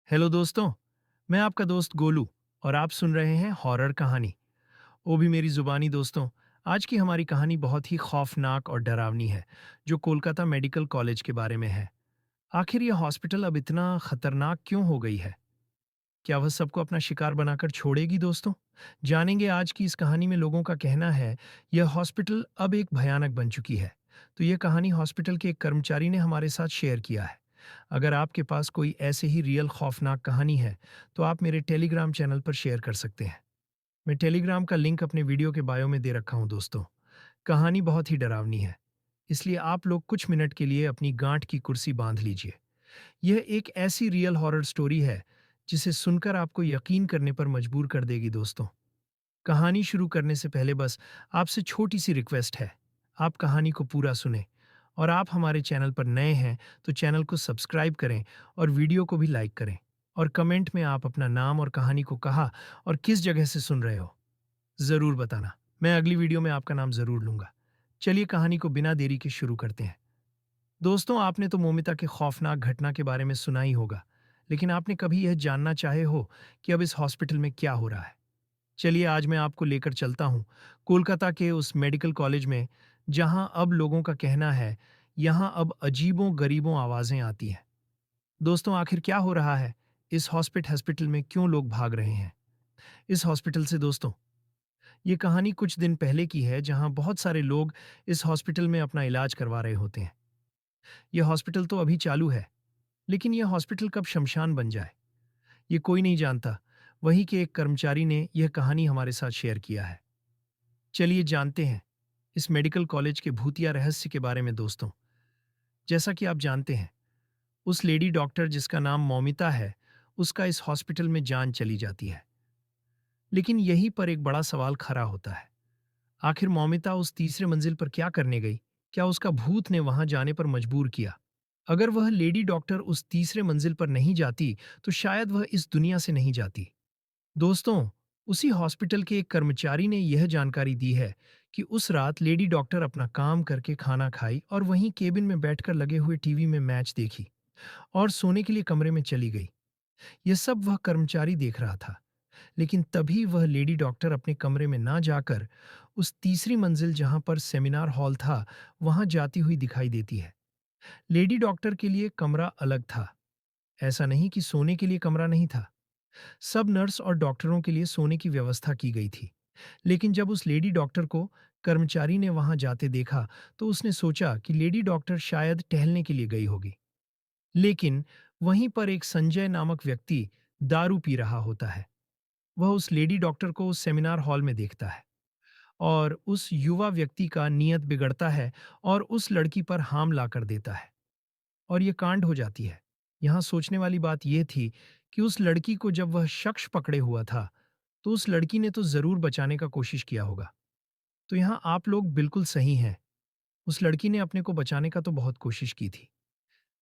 Hello दोस्तों। मैं आपका दोस्त गोलू और आप सुन रहे हैं हॉरर कहानी, वो भी मेरी जुबानी। दोस्तों, आज की हमारी कहानी बहुत ही खौफनाक और डरावनी है, जो कोलकाता मेडिकल कॉलेज के बारे में है। आखिर यह हॉस्पिटल अब इतना खतरनाक क्यों हो गई है? क्या वह सबको अपना शिकार बनाकर छोड़ेगी? दोस्तों, जानेंगे आज की इस कहानी में। लोगों का कहना है यह हॉस्पिटल अब एक भयानक बन चुकी है। तो यह कहानी हॉस्पिटल के एक कर्मचारी ने हमारे साथ शेयर किया है। अगर आपके पास कोई ऐसे ही रियल खौफनाक कहानी है, तो आप मेरे टेलीग्राम चैनल पर शेयर कर सकते हैं। मैं टेलीग्राम का लिंक अपने वीडियो के बायो में दे रखा हूं। दोस्तों, कहानी बहुत ही डरावनी है, इसलिए आप लोग कुछ मिनट के लिए अपनी गांठ की कुर्सी बांध लीजिए। यह एक ऐसी रियल हॉरर स्टोरी है जिसे सुनकर आपको यकीन करने पर मजबूर कर देगी। दोस्तों, कहानी शुरू करने से पहले बस आपसे छोटी सी रिक्वेस्ट है। आप कहानी को पूरा सुने, और आप हमारे चैनल पर नए हैं तो चैनल को सब्सक्राइब करें और वीडियो को भी लाइक करें। और कमेंट में आप अपना नाम और कहानी को कहा और किस जगह से सुन रहे हो, ज़रूर बताना। मैं अगली वीडियो में आपका नाम ज़रूर लूँगा। चलिए कहानी को बिना देरी के शुरू करते हैं। दोस्तों, आपने तो मोमिता के खौफनाक घटना के बारे में सुना ही होगा, लेकिन आपने कभी यह जानना चाहे हो कि अब इस हॉस्पिटल में क्या हो रहा है? चलिए आज मैं आपको लेकर चलता हूँ कोलकाता के उस मेडिकल कॉलेज में, जहाँ अब लोगों का कहना है यहाँ अब अजीबों गरीबों आवाज़ें आती हैं। दोस्तों, आखिर क्या हो रहा है? इस हॉस्पिटल में क्यों लोग भाग रहे हैं इस हॉस्पिटल से? दोस्तों, ये कहानी कुछ दिन पहले की है, जहाँ बहुत सारे लोग इस हॉस्पिटल में अपना इलाज करवा रहे होते हैं। यह हॉस्पिटल तो अभी चालू है, लेकिन यह हॉस्पिटल कब शमशान बन जाए, ये कोई नहीं जानता। वहीं के एक कर्मचारी ने यह कहानी हमारे साथ शेयर किया है। चलिए जानते हैं इस मेडिकल कॉलेज के भूतिया रहस्य के बारे में। दोस्तों, जैसा कि आप जानते हैं, उस लेडी डॉक्टर जिसका नाम मौमिता है, उसका इस हॉस्पिटल में जान चली जाती है। लेकिन यहीं पर एक बड़ा सवाल खड़ा होता है। आखिर मौमिता उस तीसरे मंजिल पर क्या करने गई? क्या उसका भूत ने वहां जाने पर मजबूर किया? अगर वह लेडी डॉक्टर उस तीसरे मंजिल पर नहीं जाती, तो शायद वह इस दुनिया से नहीं जाती। दोस्तों, उसी हॉस्पिटल के एक कर्मचारी ने यह जानकारी दी है कि उस रात लेडी डॉक्टर अपना काम करके खाना खाई और वहीं केबिन में बैठकर लगे हुए टीवी में मैच देखी और सोने के लिए कमरे में चली गई। यह सब वह कर्मचारी देख रहा था, लेकिन तभी वह लेडी डॉक्टर अपने कमरे में ना जाकर उस तीसरी मंजिल जहां पर सेमिनार हॉल था, वहां जाती हुई दिखाई देती है। लेडी डॉक्टर के लिए कमरा अलग था। ऐसा नहीं कि सोने के लिए कमरा नहीं था। सब नर्स और डॉक्टरों के लिए सोने की व्यवस्था की गई थी। लेकिन जब उस लेडी डॉक्टर को कर्मचारी ने वहां जाते देखा, तो उसने सोचा कि लेडी डॉक्टर शायद टहलने के लिए गई होगी। लेकिन वहीं पर एक संजय नामक व्यक्ति दारू पी रहा होता है। वह उस लेडी डॉक्टर को उस सेमिनार हॉल में देखता है और उस युवा व्यक्ति का नियत बिगड़ता है और उस लड़की पर हाम ला कर देता है, और ये कांड हो जाती है। यहाँ सोचने वाली बात यह थी कि उस लड़की को जब वह शख्स पकड़े हुआ था, तो उस लड़की ने तो ज़रूर बचाने का कोशिश किया होगा। तो यहाँ आप लोग बिल्कुल सही हैं। उस लड़की ने अपने को बचाने का तो बहुत कोशिश की थी,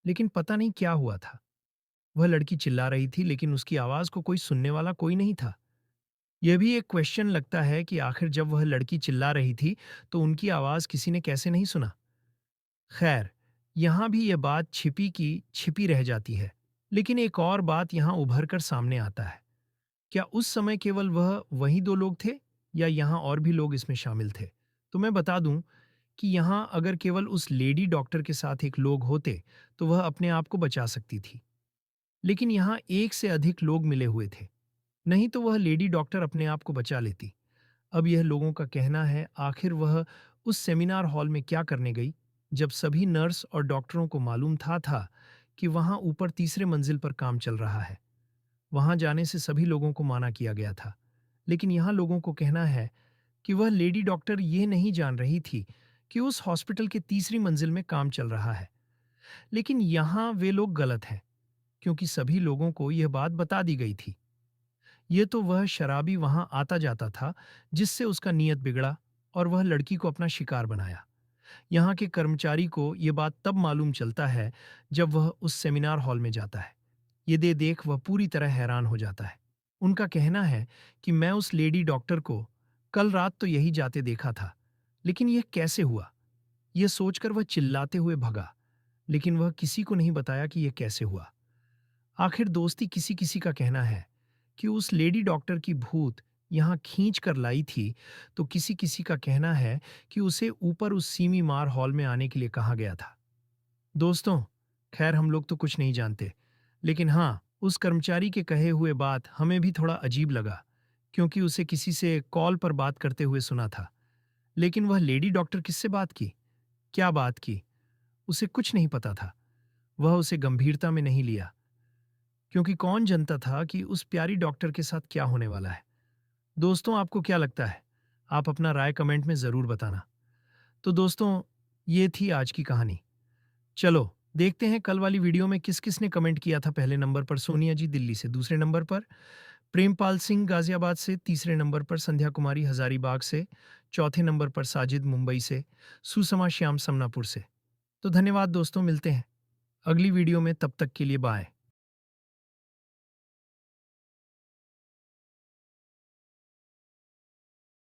लेकिन पता नहीं क्या हुआ था। वह लड़की चिल्ला रही थी, लेकिन उसकी आवाज़ को कोई सुनने वाला कोई नहीं था। यह भी एक क्वेश्चन लगता है कि आखिर जब वह लड़की चिल्ला रही थी, तो उनकी आवाज़ किसी ने कैसे नहीं सुना? खैर, यहाँ भी यह बात छिपी की छिपी रह जाती है। लेकिन एक और बात यहाँ उभर कर सामने आता है। क्या उस समय केवल वह वही 2 लोग थे, या यहाँ और भी लोग इसमें शामिल थे? तो मैं बता दूँ कि यहाँ अगर केवल उस लेडी डॉक्टर के साथ एक लोग होते, तो वह अपने आप को बचा सकती थी। लेकिन यहाँ एक से अधिक लोग मिले हुए थे, नहीं तो वह लेडी डॉक्टर अपने आप को बचा लेती। अब यह लोगों का कहना है, आखिर वह उस सेमिनार हॉल में क्या करने गई, जब सभी नर्स और डॉक्टरों को मालूम था कि वहाँ ऊपर तीसरे मंजिल पर काम चल रहा है। वहाँ जाने से सभी लोगों को मना किया गया था। लेकिन यहाँ लोगों को कहना है कि वह लेडी डॉक्टर ये नहीं जान रही थी कि उस हॉस्पिटल के तीसरी मंजिल में काम चल रहा है। लेकिन यहाँ वे लोग गलत हैं, क्योंकि सभी लोगों को यह बात बता दी गई थी। ये तो वह शराबी वहां आता जाता था, जिससे उसका नियत बिगड़ा और वह लड़की को अपना शिकार बनाया। यहाँ के कर्मचारी को यह बात तब मालूम चलता है जब वह उस सेमिनार हॉल में जाता है। ये देख वह पूरी तरह हैरान हो जाता है। उनका कहना है कि मैं उस लेडी डॉक्टर को कल रात तो यही जाते देखा था, लेकिन यह कैसे हुआ? यह सोचकर वह चिल्लाते हुए भगा, लेकिन वह किसी को नहीं बताया कि यह कैसे हुआ। आखिर दोस्ती किसी किसी का कहना है कि उस लेडी डॉक्टर की भूत यहाँ खींच कर लाई थी, तो किसी किसी का कहना है कि उसे ऊपर उस सीमी मार हॉल में आने के लिए कहा गया था। दोस्तों, खैर हम लोग तो कुछ नहीं जानते, लेकिन हाँ, उस कर्मचारी के कहे हुए बात हमें भी थोड़ा अजीब लगा, क्योंकि उसे किसी से कॉल पर बात करते हुए सुना था। लेकिन वह लेडी डॉक्टर किससे बात की? क्या बात की? उसे कुछ नहीं पता था। वह उसे गंभीरता में नहीं लिया, क्योंकि कौन जानता था कि उस प्यारी डॉक्टर के साथ क्या होने वाला है। दोस्तों, आपको क्या लगता है? आप अपना राय कमेंट में ज़रूर बताना। तो दोस्तों, ये थी आज की कहानी। चलो, देखते हैं कल वाली वीडियो में किस-किस ने कमेंट किया था। पहले नंबर पर सोनिया जी दिल्ली से, दूसरे नंबर पर प्रेमपाल सिंह गाज़ियाबाद से, तीसरे नंबर पर संध्या कुमारी हज़ारीबाग से, चौथे नंबर पर साजिद मुंबई से, सुषमा श्याम समनापुर से। तो धन्यवाद दोस्तों, मिलते हैं अगली वीडियो में, तब तक के लिए बाय।